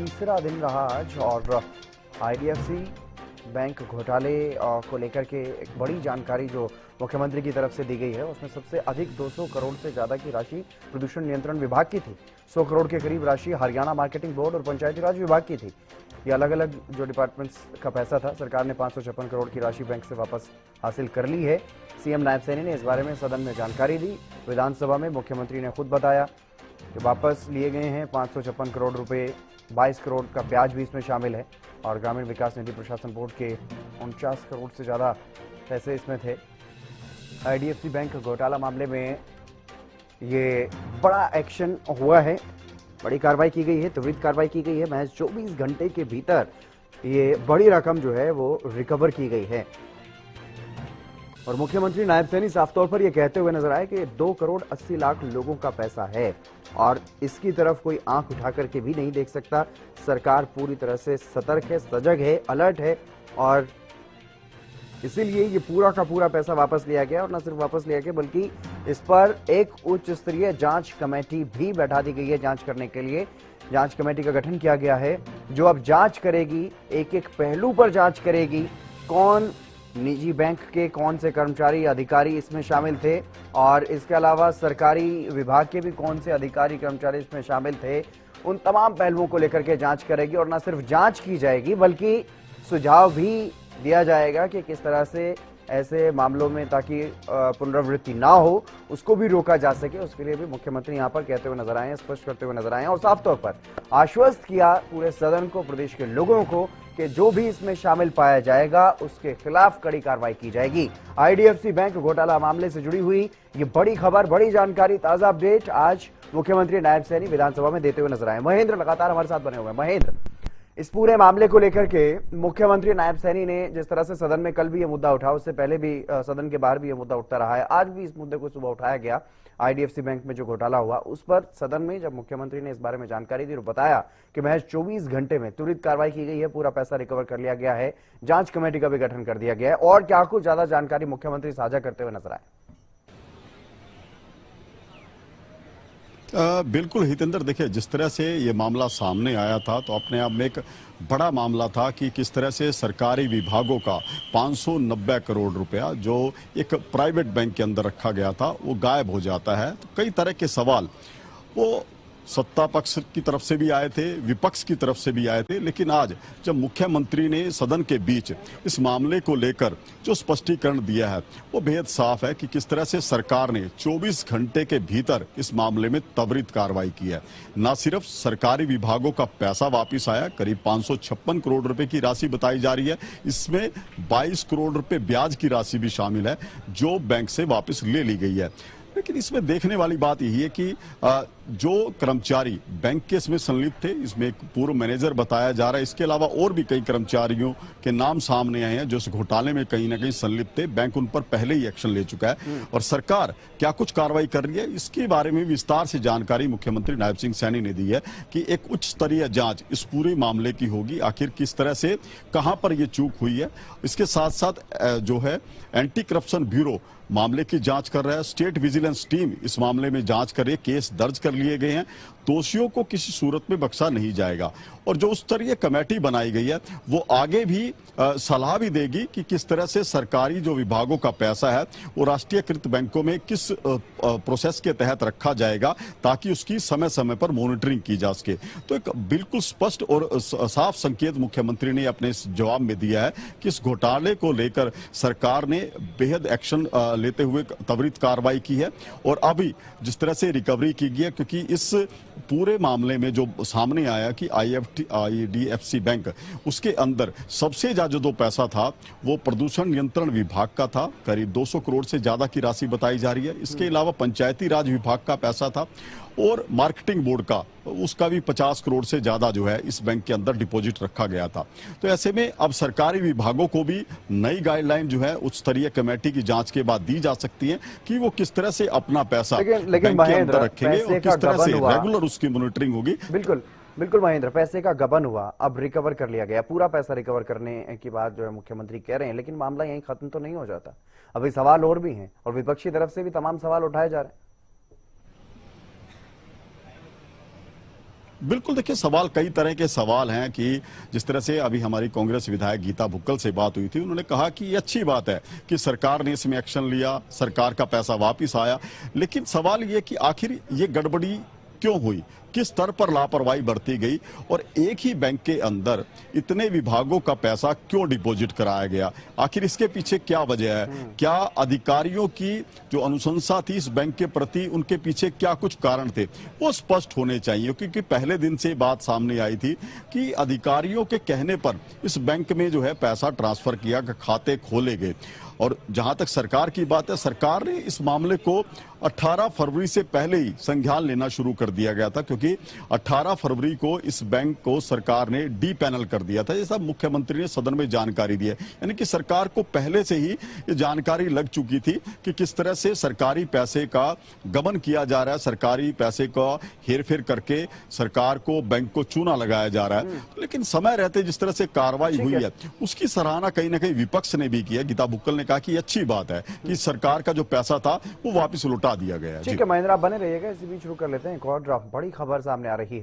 तीसरा दिन रहा आज और आईडीएफसी बैंक घोटाले को लेकर के एक बड़ी जानकारी जो मुख्यमंत्री की तरफ से दी गई है, उसमें सबसे अधिक 200 करोड़ से ज्यादा की राशि प्रदूषण नियंत्रण विभाग की थी। 100 करोड़ के करीब राशि हरियाणा मार्केटिंग बोर्ड और पंचायती राज विभाग की थी। ये अलग अलग जो डिपार्टमेंट्स का पैसा था, सरकार ने 556 करोड़ की राशि बैंक से वापस हासिल कर ली है। सीएम नायब सैनी ने इस बारे में सदन में जानकारी दी। विधानसभा में मुख्यमंत्री ने खुद बताया कि वापस लिए गए हैं 556 करोड़ रुपए, 22 करोड़ का ब्याज भी इसमें शामिल है और ग्रामीण विकास निधि प्रशासन बोर्ड के 49 करोड़ से ज़्यादा पैसे इसमें थे। आईडीएफसी बैंक घोटाला मामले में ये बड़ा एक्शन हुआ है, बड़ी कार्रवाई की गई है, त्वरित कार्रवाई की गई है। महज 24 घंटे के भीतर ये बड़ी रकम जो है वो रिकवर की गई है और मुख्यमंत्री नायब सैनी साफ तौर पर यह कहते हुए नजर आए कि 2 करोड़ 80 लाख लोगों का पैसा है और इसकी तरफ कोई आंख उठा करके भी नहीं देख सकता। सरकार पूरी तरह से सतर्क है, सजग है, अलर्ट है और इसीलिए ये पूरा का पूरा पैसा वापस लिया गया और न सिर्फ वापस लिया गया बल्कि इस पर एक उच्च स्तरीय जांच कमेटी भी बैठा दी गई है। जांच करने के लिए जांच कमेटी का गठन किया गया है जो अब जांच करेगी, एक एक पहलू पर जांच करेगी। कौन निजी बैंक के कौन से कर्मचारी अधिकारी इसमें शामिल थे और इसके अलावा सरकारी विभाग के भी कौन से अधिकारी कर्मचारी इसमें शामिल थे, उन तमाम पहलुओं को लेकर के जांच करेगी और न सिर्फ जांच की जाएगी बल्कि सुझाव भी दिया जाएगा कि किस तरह से ऐसे मामलों में ताकि पुनरावृत्ति ना हो उसको भी रोका जा सके। उसके लिए भी मुख्यमंत्री यहां पर कहते हुए नजर आए हैं, स्पष्ट करते हुए नजर आए हैं और साफ तौर पर आश्वस्त किया पूरे सदन को, प्रदेश के लोगों को कि जो भी इसमें शामिल पाया जाएगा उसके खिलाफ कड़ी कार्रवाई की जाएगी। आईडीएफसी बैंक घोटाला मामले से जुड़ी हुई ये बड़ी खबर, बड़ी जानकारी, ताजा अपडेट आज मुख्यमंत्री नायब सैनी विधानसभा में देते हुए नजर आए। महेंद्र लगातार हमारे साथ बने हुए हैं। महेंद्र, इस पूरे मामले को लेकर के मुख्यमंत्री नायब सैनी ने जिस तरह से सदन में कल भी ये मुद्दा उठा, उससे पहले भी सदन के बाहर भी ये मुद्दा उठता रहा है, आज भी इस मुद्दे को सुबह उठाया गया। आईडीएफसी बैंक में जो घोटाला हुआ उस पर सदन में जब मुख्यमंत्री ने इस बारे में जानकारी दी और बताया कि महज 24 घंटे में त्वरित कार्रवाई की गई है, पूरा पैसा रिकवर कर लिया गया है, जांच कमेटी का भी गठन कर दिया गया है और क्या कुछ ज्यादा जानकारी मुख्यमंत्री साझा करते हुए नजर आए? बिल्कुल हितेंद्र, देखिए जिस तरह से ये मामला सामने आया था तो अपने आप में एक बड़ा मामला था कि किस तरह से सरकारी विभागों का 590 करोड़ रुपया जो एक प्राइवेट बैंक के अंदर रखा गया था वो गायब हो जाता है। तो कई तरह के सवाल वो सत्ता पक्ष की तरफ से भी आए थे, विपक्ष की तरफ से भी आए थे, लेकिन आज जब मुख्यमंत्री ने सदन के बीच इस मामले को लेकर जो स्पष्टीकरण दिया है वो बेहद साफ है कि किस तरह से सरकार ने 24 घंटे के भीतर इस मामले में त्वरित कार्रवाई की है। न सिर्फ सरकारी विभागों का पैसा वापस आया, करीब 556 करोड़ रुपए की राशि बताई जा रही है, इसमें 22 करोड़ रुपए ब्याज की राशि भी शामिल है जो बैंक से वापस ले ली गई है। लेकिन इसमें देखने वाली बात यही है कि जो कर्मचारी बैंक के इसमें संलिप्त थे, इसमें एक पूर्व मैनेजर बताया जा रहा है, इसके अलावा और भी कई कर्मचारियों के नाम सामने आए हैं जो इस घोटाले में कहीं ना कहीं संलिप्त थे। बैंक उन पर पहले ही एक्शन ले चुका है और सरकार क्या कुछ कार्रवाई कर रही है इसके बारे में विस्तार से जानकारी मुख्यमंत्री नायब सिंह सैनी ने दी है कि एक उच्च स्तरीय जांच इस पूरे मामले की होगी, आखिर किस तरह से कहां पर यह चूक हुई है। इसके साथ साथ जो है एंटी करप्शन ब्यूरो मामले की जांच कर रहा है, स्टेट विजिलेंस टीम इस मामले में जांच कर रही है, केस दर्ज कर लिए गए हैं, दोषियों को किसी सूरत में बख्शा नहीं जाएगा और जो उस स्तरीय कमेटी बनाई गई है वो आगे भी सलाह भी देगी कि किस तरह से सरकारी जो विभागों का पैसा है वो राष्ट्रीयकृत बैंकों में किस प्रोसेस के तहत रखा जाएगा ताकि उसकी समय समय पर मॉनिटरिंग की जा सके। तो एक बिल्कुल स्पष्ट और साफ संकेत मुख्यमंत्री ने अपने इस जवाब में दिया है कि इस घोटाले को लेकर सरकार ने बेहद एक्शन लेते हुए त्वरित कार्रवाई की है और अभी जिस तरह से रिकवरी की गई है, क्योंकि इस पूरे मामले में जो सामने आया कि आईडीएफसी बैंक उसके अंदर सबसे ज्यादा जो पैसा था वो प्रदूषण नियंत्रण विभाग का था, करीब 200 करोड़ से ज्यादा की राशि बताई जा रही है। इसके अलावा पंचायती राज विभाग का पैसा था और मार्केटिंग बोर्ड का उसका भी 50 करोड़ से ज्यादा जो है इस बैंक के अंदर डिपॉजिट रखा गया था। तो ऐसे में अब सरकारी विभागों को भी नई गाइडलाइन जो है उच्च स्तरीय कमेटी की जांच के बाद दी जा सकती है कि वो किस तरह से अपना पैसा बैंक के अंदर रखेंगे और किस तरह से रेगुलर उसकी मॉनिटरिंग होगी। बिल्कुल बिल्कुल महेंद्र, पैसे का गबन हुआ, अब रिकवर कर लिया गया, पूरा पैसा रिकवर करने की बात जो है मुख्यमंत्री कह रहे हैं, लेकिन मामला यहीं खत्म तो नहीं हो जाता, अभी सवाल और भी हैं और विपक्षी तरफ से भी तमाम सवाल उठाए जा रहे हैं। बिल्कुल, देखिए सवाल कई तरह के सवाल हैं कि जिस तरह से अभी हमारी कांग्रेस विधायक गीता भुक्कल से बात हुई थी, उन्होंने कहा कि ये अच्छी बात है कि सरकार ने इसमें एक्शन लिया, सरकार का पैसा वापस आया, लेकिन सवाल ये कि आखिर ये गड़बड़ी क्यों हुई, किस स्तर पर लापरवाही बरती गई और एक ही बैंक के अंदर इतने विभागों का पैसा क्यों डिपॉजिट कराया गया, आखिर इसके पीछे क्या वजह है, क्या अधिकारियों की जो अनुशंसा थी इस बैंक के प्रति, उनके पीछे क्या कुछ कारण थे, वो स्पष्ट होने चाहिए। क्योंकि पहले दिन से बात सामने आई थी कि अधिकारियों के कहने पर इस बैंक में जो है पैसा ट्रांसफर किया, खाते खोले गए। और जहां तक सरकार की बात है, सरकार ने इस मामले को 18 फरवरी से पहले ही संज्ञान लेना शुरू कर दिया गया था, क्योंकि 18 फरवरी को इस बैंक को सरकार ने डी पैनल कर दिया था, जैसा मुख्यमंत्री ने सदन में जानकारी दी है। यानी कि सरकार को पहले से ही ये जानकारी लग चुकी थी कि किस तरह से सरकारी पैसे का गबन किया जा रहा है, सरकारी पैसे का हेरफेर करके सरकार को, बैंक को चूना लगाया जा रहा है। लेकिन समय रहते जिस तरह से कार्रवाई हुई है, उसकी सराहना कहीं ना कहीं विपक्ष ने भी किया। गीता भुक्कल ने कहा कि अच्छी बात है कि सरकार का जो पैसा था वो वापस लौटा दिया गया। ठीक है महेंद्र, आप बने रहिएगा। इसी बीच शुरू कर लेते हैं एक और बड़ी खबर सामने आ रही है।